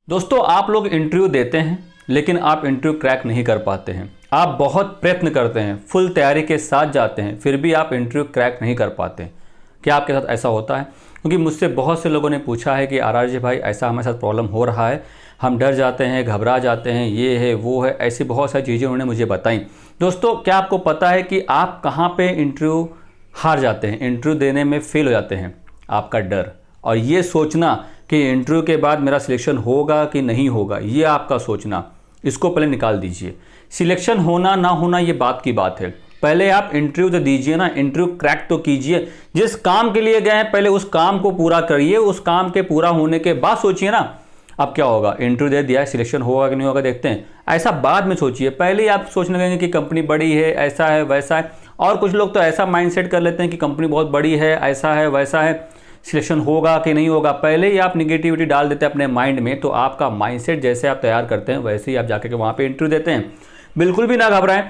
दोस्तों, आप लोग इंटरव्यू देते हैं लेकिन आप इंटरव्यू क्रैक नहीं कर पाते हैं। आप बहुत प्रयत्न करते हैं, फुल तैयारी के साथ जाते हैं, फिर भी आप इंटरव्यू क्रैक नहीं कर पाते। क्या आपके साथ ऐसा होता है? क्योंकि मुझसे बहुत से लोगों ने पूछा है कि आर जी भाई, ऐसा हमारे साथ प्रॉब्लम हो रहा है, हम डर जाते हैं, घबरा जाते हैं, ये है वो है, ऐसी बहुत सारी चीज़ें उन्होंने मुझे बताई। दोस्तों, क्या आपको पता है कि आप कहाँ पे इंटरव्यू हार जाते हैं, इंटरव्यू देने में फेल हो जाते हैं? आपका डर, और ये सोचना कि इंटरव्यू के बाद मेरा सिलेक्शन होगा कि नहीं होगा, ये आपका सोचना, इसको पहले निकाल दीजिए। सिलेक्शन होना ना होना ये बात की बात है, पहले आप इंटरव्यू तो दीजिए ना, इंटरव्यू क्रैक तो कीजिए। जिस काम के लिए गए हैं पहले उस काम को पूरा करिए, उस काम के पूरा होने के बाद सोचिए ना अब क्या होगा। इंटरव्यू दे दिया है, सिलेक्शन होगा कि नहीं होगा देखते हैं, ऐसा बाद में सोचिए। पहले ही आप सोचने लगेंगे कि कंपनी बड़ी है, ऐसा है वैसा है। और कुछ लोग तो ऐसा माइंडसेट कर लेते हैं कि कंपनी बहुत बड़ी है, ऐसा है वैसा है, सिलेक्शन होगा कि नहीं होगा। पहले ही आप निगेटिविटी डाल देते हैं अपने माइंड में, तो आपका माइंडसेट जैसे आप तैयार करते हैं वैसे ही आप जाकर के वहाँ पे इंटरव्यू देते हैं। बिल्कुल भी ना घबराएं,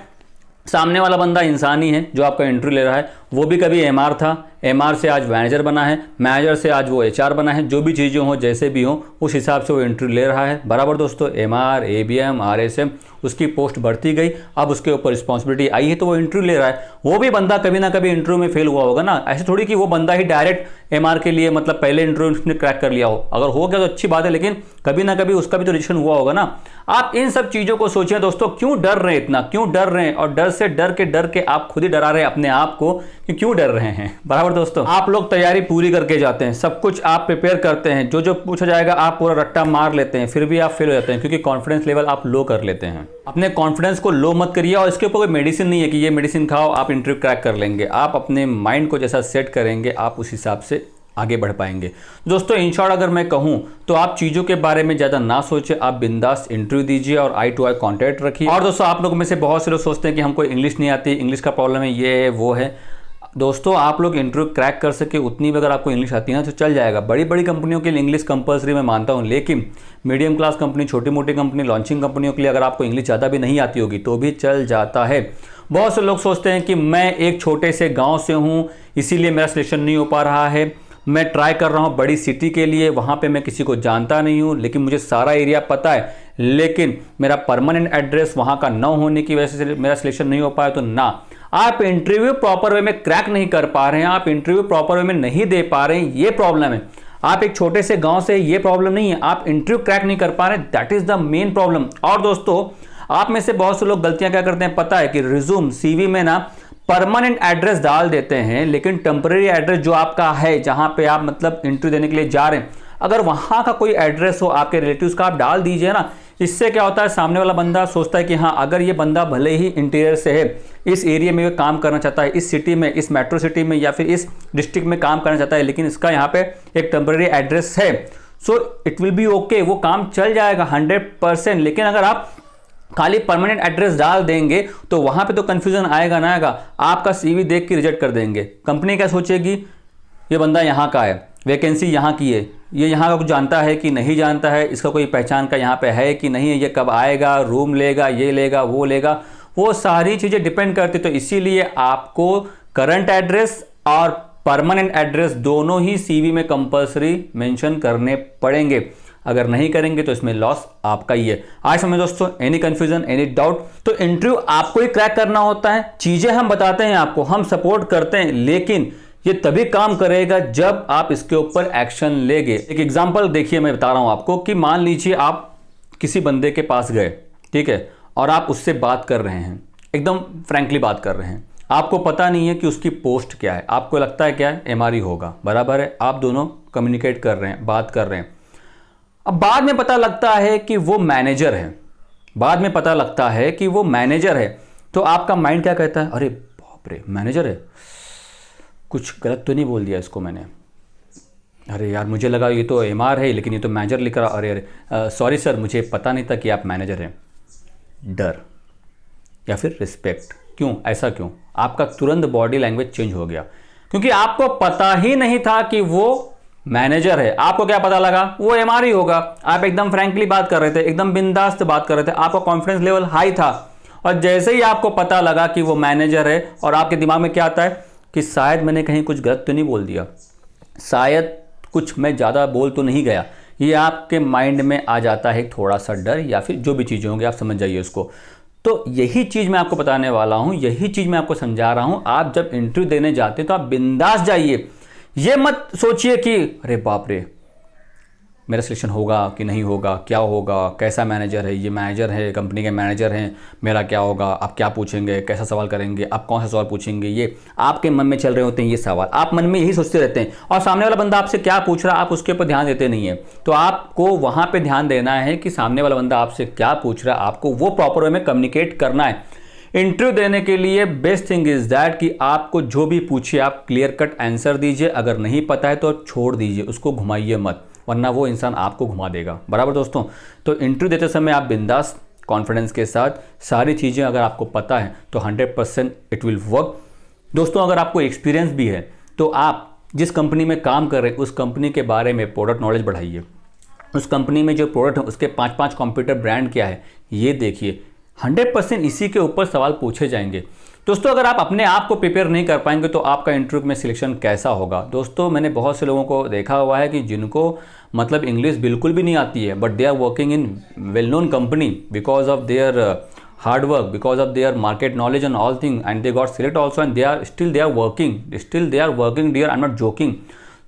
सामने वाला बंदा इंसान ही है जो आपका इंटरव्यू ले रहा है। वो भी कभी एमआर था, एमआर से आज मैनेजर बना है, मैनेजर से आज वो एचआर बना है। जो भी चीज़ें हों, जैसे भी हों, उस हिसाब से वो इंटरव्यू ले रहा है। बराबर दोस्तों, एमआर, एबीएम, आरएसएम, उसकी पोस्ट बढ़ती गई, अब उसके ऊपर रिस्पॉन्सिबिलिटी आई है तो वो इंटरव्यू ले रहा है। वो भी बंदा कभी ना कभी इंटरव्यू में फेल हुआ होगा ना। ऐसे थोड़ी कि वो बंदा ही डायरेक्ट एमआर के लिए, मतलब पहले इंटरव्यू उसने क्रैक कर लिया हो। अगर हो गया तो अच्छी बात है, लेकिन कभी ना कभी उसका भी तो रिजेक्शन हुआ होगा ना। आप इन सब चीज़ों को सोचें दोस्तों, क्यों डर रहे हैं इतना, क्यों डर रहे हैं? और डर से डर के आप खुद ही डरा रहे हैं अपने आप को कि क्यों डर रहे हैं। बराबर दोस्तों, आप लोग तैयारी पूरी करके जाते हैं, सब कुछ आप प्रिपेयर करते हैं, जो जो पूछा जाएगा आप पूरा रट्टा मार लेते हैं, फिर भी आप फेल हो जाते हैं क्योंकि कॉन्फिडेंस लेवल आप लो कर लेते हैं। अपने कॉन्फिडेंस को लो मत करिए। और इसके ऊपर कोई मेडिसिन नहीं है कि ये मेडिसिन खाओ आप इंटरव्यू क्रैक कर लेंगे। आप अपने माइंड को जैसा सेट करेंगे आप उस हिसाब से आगे बढ़ पाएंगे। दोस्तों, इन शॉर्ट अगर मैं कहूं तो आप चीज़ों के बारे में ज़्यादा ना सोचें, आप बिंदास इंटरव्यू दीजिए और आई टू आई कॉन्टैक्ट रखिए। और दोस्तों, आप लोगों में से बहुत से लोग सोचते हैं कि हमको इंग्लिश नहीं आती, इंग्लिश का प्रॉब्लम है, ये है वो है। दोस्तों, आप लोग इंटरव्यू क्रैक कर सके उतनी भी अगर आपको इंग्लिश आती है ना तो चल जाएगा। बड़ी बड़ी कंपनियों के लिए इंग्लिश कंपलसरी मैं मानता हूं, लेकिन मीडियम क्लास कंपनी, छोटी मोटी कंपनी, लॉन्चिंग कंपनियों के लिए अगर आपको इंग्लिश ज़्यादा भी नहीं आती होगी तो भी चल जाता है। बहुत से लोग सोचते हैं कि मैं एक छोटे से गाँव से हूँ, इसीलिए मेरा सिलेक्शन नहीं हो पा रहा है, मैं ट्राई कर रहा हूँ बड़ी सिटी के लिए, वहाँ पे मैं किसी को जानता नहीं हूँ, लेकिन मुझे सारा एरिया पता है, लेकिन मेरा परमानेंट एड्रेस वहाँ का न होने की वजह से मेरा सिलेक्शन नहीं हो पाया। तो ना, आप इंटरव्यू प्रॉपर वे में क्रैक नहीं कर पा रहे हैं, आप इंटरव्यू प्रॉपर वे में नहीं दे पा रहे हैं, ये प्रॉब्लम है। आप एक छोटे से गांव से, ये प्रॉब्लम नहीं है, आप इंटरव्यू क्रैक नहीं कर पा रहे, that is the main problem. और दोस्तों, आप में से बहुत से लोग गलतियां क्या करते हैं पता है? कि रिज्यूम, सीवी में ना परमानेंट एड्रेस डाल देते हैं, लेकिन टेम्पररी एड्रेस जो आपका है, जहां पे आप मतलब इंटरव्यू देने के लिए जा रहे हैं, अगर वहां का कोई एड्रेस हो आपके रिलेटिव्स का, आप डाल दीजिए ना। इससे क्या होता है, सामने वाला बंदा सोचता है कि हाँ, अगर ये बंदा भले ही इंटीरियर से है, इस एरिया में काम करना चाहता है, इस सिटी में, इस मेट्रो सिटी में या फिर इस डिस्ट्रिक्ट में काम करना चाहता है, लेकिन इसका यहाँ पे एक टेम्पररी एड्रेस है, so it will be okay, वो काम चल जाएगा 100%। लेकिन अगर आप खाली परमानेंट एड्रेस डाल देंगे तो वहां पे तो कंफ्यूजन आएगा ना आएगा, आपका सीवी देख के रिजेक्ट कर देंगे। कंपनी क्या सोचेगी, ये बंदा यहाँ का है, वैकेंसी यहाँ की है, ये यहाँ का कुछ जानता है कि नहीं जानता है, इसका कोई पहचान का यहाँ पे है कि नहीं है, ये कब आएगा, रूम लेगा, ये लेगा, वो सारी चीज़ें डिपेंड करती। तो इसीलिए आपको करंट एड्रेस और परमानेंट एड्रेस दोनों ही सीवी में कंपल्सरी मेंशन करने पड़ेंगे। अगर नहीं करेंगे तो इसमें लॉस आपका ही है। आज समझ दोस्तों, एनी कंफ्यूजन, एनी डाउट, तो इंटरव्यू आपको ही क्रैक करना होता है। चीजें हम बताते हैं आपको, हम सपोर्ट करते हैं, लेकिन ये तभी काम करेगा जब आप इसके ऊपर एक्शन लेंगे। एक एग्जांपल देखिए, मैं बता रहा हूं आपको कि मान लीजिए आप किसी बंदे के पास गए, ठीक है, और आप उससे बात कर रहे हैं, एकदम फ्रैंकली बात कर रहे हैं, आपको पता नहीं है कि उसकी पोस्ट क्या है, आपको लगता है क्या है, एमआरई होगा, बराबर है। आप दोनों कम्युनिकेट कर रहे हैं, बात कर रहे हैं। अब बाद में पता लगता है कि वो मैनेजर है, बाद में पता लगता है कि वो मैनेजर है, तो आपका माइंड क्या कहता है? अरे बाप रे, मैनेजर है, कुछ गलत तो नहीं बोल दिया इसको मैंने, अरे यार मुझे लगा ये तो एमआर है लेकिन ये तो मैनेजर लिख रहा, अरे सॉरी सर, मुझे पता नहीं था कि आप मैनेजर हैं। डर या फिर रिस्पेक्ट, क्यों, ऐसा क्यों? आपका तुरंत बॉडी लैंग्वेज चेंज हो गया, क्योंकि आपको पता ही नहीं था कि वो मैनेजर है। आपको क्या पता लगा? वो एमआरई होगा। आप एकदम फ्रैंकली बात कर रहे थे, एकदम बिंदास बात कर रहे थे, आपका कॉन्फिडेंस लेवल हाई था, और जैसे ही आपको पता लगा कि वो मैनेजर है, और आपके दिमाग में क्या आता है कि शायद मैंने कहीं कुछ गलत तो नहीं बोल दिया, शायद कुछ मैं ज़्यादा बोल तो नहीं गया, ये आपके माइंड में आ जाता है थोड़ा सा डर या फिर जो भी चीज़ें होंगी आप समझ जाइए उसको। तो यही चीज़ मैं आपको बताने वाला हूँ, यही चीज़ मैं आपको समझा रहा हूँ। आप जब इंटरव्यू देने जाते हैं तो आप बिंदास जाइए, ये मत सोचिए कि अरे बाप रे मेरा सिलेक्शन होगा कि नहीं होगा, क्या होगा, कैसा मैनेजर है, ये मैनेजर है, कंपनी के मैनेजर हैं, मेरा क्या होगा, आप क्या पूछेंगे, कैसा सवाल करेंगे, आप कौन सा सवाल पूछेंगे, ये आपके मन में चल रहे होते हैं ये सवाल, आप मन में यही सोचते रहते हैं और सामने वाला बंदा आपसे क्या पूछ रहा है आप उसके ऊपर ध्यान देते नहीं है। तो आपको वहाँ पर ध्यान देना है कि सामने वाला बंदा आपसे क्या पूछ रहा है, आपको वो प्रॉपर वे में कम्युनिकेट करना है। इंटरव्यू देने के लिए बेस्ट थिंग इज दैट कि आपको जो भी पूछिए आप क्लियर कट आंसर दीजिए, अगर नहीं पता है तो छोड़ दीजिए, उसको घुमाइए मत, वरना वो इंसान आपको घुमा देगा। बराबर दोस्तों, तो इंटरव्यू देते समय आप बिंदास कॉन्फिडेंस के साथ सारी चीज़ें अगर आपको पता है तो 100% इट विल वर्क। दोस्तों अगर आपको एक्सपीरियंस भी है तो आप जिस कंपनी में काम कर रहे हैं उस कंपनी के बारे में प्रोडक्ट नॉलेज बढ़ाइए, उस कंपनी में जो प्रोडक्ट है उसके 5-5 कॉम्पिटिटर ब्रांड क्या है ये देखिए, 100% इसी के ऊपर सवाल पूछे जाएंगे। दोस्तों अगर आप अपने आप को प्रिपेयर नहीं कर पाएंगे तो आपका इंटरव्यू में सिलेक्शन कैसा होगा। दोस्तों मैंने बहुत से लोगों को देखा हुआ है कि जिनको मतलब इंग्लिश बिल्कुल भी नहीं आती है but they are working in well known company because of their hard work, because of their market knowledge and all thing and they got select also and they are working dear, I am not joking.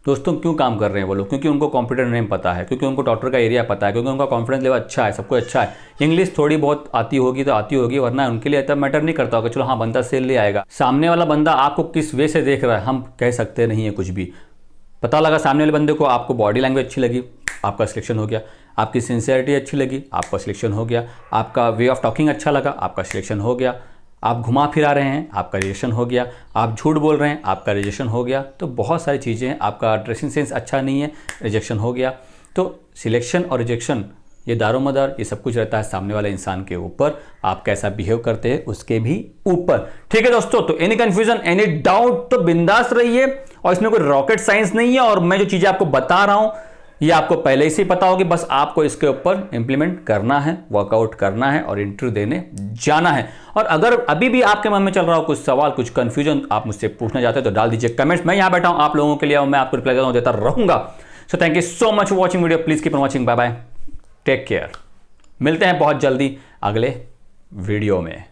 दोस्तों क्यों काम कर रहे हैं वो लोग? क्योंकि उनको कंप्यूटर नेम पता है, क्योंकि उनको डॉक्टर का एरिया पता है, क्योंकि उनका कॉन्फिडेंस लेवल अच्छा है, सब कुछ अच्छा है। इंग्लिश थोड़ी बहुत आती होगी तो आती होगी, वरना उनके लिए इतना मैटर नहीं करता होगा, चलो हाँ बंदा सेल ले आएगा। सामने वाला बंदा आपको किस वे से देख रहा है हम कह सकते नहीं है कुछ भी। पता लगा सामने वाले बंदे को आपको बॉडी लैंग्वेज अच्छी लगी, आपका सिलेक्शन हो गया, आपकी सिंसियरिटी अच्छी लगी, आपका सिलेक्शन हो गया, आपका वे ऑफ टॉकिंग अच्छा लगा, आपका सिलेक्शन हो गया, आप घुमा फिरा रहे हैं आपका रिजेक्शन हो गया, आप झूठ बोल रहे हैं आपका रिजेक्शन हो गया। तो बहुत सारी चीज़ें हैं, आपका ड्रेसिंग सेंस अच्छा नहीं है रिजेक्शन हो गया। तो सिलेक्शन और रिजेक्शन ये दारोमदार ये सब कुछ रहता है सामने वाले इंसान के ऊपर, आप कैसा बिहेव करते हैं उसके भी ऊपर। ठीक है दोस्तों, तो एनी कंफ्यूजन एनी डाउट तो बिंदास रहिए, और इसमें कोई रॉकेट साइंस नहीं है और मैं जो चीज़ें आपको बता रहा हूँ ये आपको पहले से ही पता होगी, बस आपको इसके ऊपर इंप्लीमेंट करना है, वर्कआउट करना है और इंटरव्यू देने जाना है। और अगर अभी भी आपके मन में चल रहा हो कुछ सवाल कुछ कंफ्यूजन आप मुझसे पूछना चाहते हैं तो डाल दीजिए कमेंट्स, मैं यहाँ बैठा हूँ आप लोगों के लिए और मैं आपको रिप्लाई देता रहूंगा। So thank you so much for watching video, please keep on watching, bye bye, take care. मिलते हैं बहुत जल्दी अगले वीडियो में।